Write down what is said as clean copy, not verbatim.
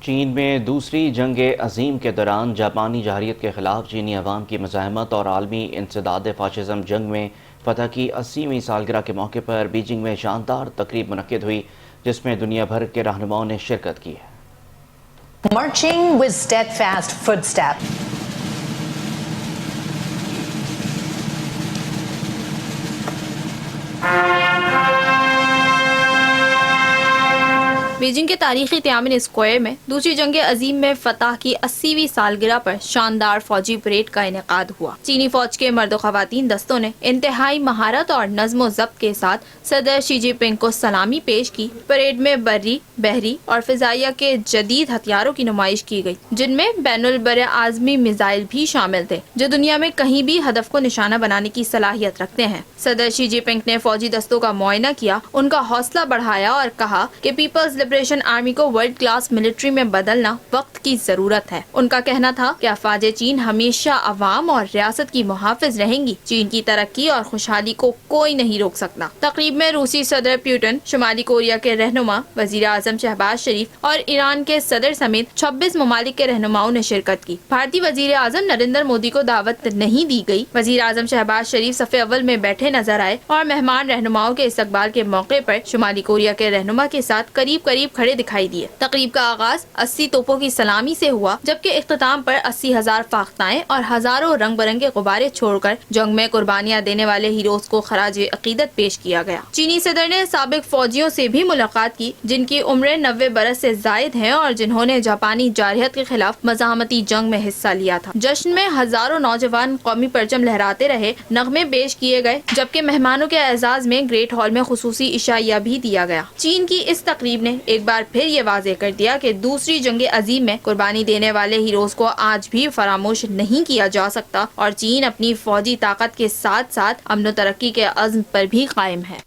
چین میں دوسری جنگ عظیم کے دوران جاپانی جارحیت کے خلاف چینی عوام کی مزاحمت اور عالمی انسداد فاشزم جنگ میں فتح کی 80ویں سالگرہ کے موقع پر بیجنگ میں شاندار تقریب منعقد ہوئی، جس میں دنیا بھر کے رہنماؤں نے شرکت کی ہے۔ Marching with steadfast footsteps. Beijing کے تاریخی تیانمن اسکوائر میں دوسری جنگ عظیم میں فتح کی 80ویں سالگرہ پر شاندار فوجی پریڈ کا انعقاد ہوا۔ چینی فوج کے مرد و خواتین دستوں نے انتہائی مہارت اور نظم و ضبط کے ساتھ صدر شی جن پنگ کو سلامی پیش کی۔ پریڈ میں بری، بحری اور فضائیہ کے جدید ہتھیاروں کی نمائش کی گئی، جن میں بین البراعظمی میزائل بھی شامل تھے، جو دنیا میں کہیں بھی ہدف کو نشانہ بنانے کی صلاحیت رکھتے ہیں۔ صدر شی جن پنگ نے فوجی دستوں کا معائنہ کیا، ان کا حوصلہ بڑھایا اور کہا کہ پیپلز لبریشن آرمی کو ورلڈ کلاس ملٹری میں بدلنا وقت کی ضرورت ہے۔ ان کا کہنا تھا کہ افواج چین ہمیشہ عوام اور ریاست کی محافظ رہیں گی۔ چین کی ترقی اور خوشحالی کو کوئی نہیں روک سکتا۔ تقریب میں روسی صدر پیوٹن، شمالی کوریا کے رہنما وزیر اعظم شہباز شریف اور ایران کے صدر سمیت 26 ممالک کے رہنماؤں نے شرکت کی۔ بھارتی وزیر اعظم نریندر مودی کو دعوت نہیں دی گئی۔ وزیر اعظم شہباز شریف صف اول میں بیٹھے نظر آئے اور مہمان رہنماؤں کے استقبال کے موقع پر شمالی کوریا کے رہنما کے ساتھ قریب کھڑے دکھائی دیے۔ تقریب کا آغاز 80 توپوں کی سلامی سے ہوا، جبکہ اختتام پر 80,000 فاختائیں اور ہزاروں رنگ برنگے غبارے چھوڑ کر جنگ میں قربانیاں دینے والے ہیروز کو خراج عقیدت پیش کیا گیا۔ چینی صدر نے سابق فوجیوں سے بھی ملاقات کی، جن کی عمریں 90 برس سے زائد ہیں اور جنہوں نے جاپانی جارحیت کے خلاف مزاحمتی جنگ میں حصہ لیا تھا۔ جشن میں ہزاروں نوجوان قومی پرچم لہراتے رہے، نغمے پیش کیے گئے، جبکہ مہمانوں کے اعزاز میں گریٹ ہال میں خصوصی عشائیہ بھی دیا گیا۔ چین کی اس تقریب نے ایک بار پھر یہ واضح کر دیا کہ دوسری جنگ عظیم میں قربانی دینے والے ہیروز کو آج بھی فراموش نہیں کیا جا سکتا، اور چین اپنی فوجی طاقت کے ساتھ ساتھ امن و ترقی کے عزم پر بھی قائم ہے۔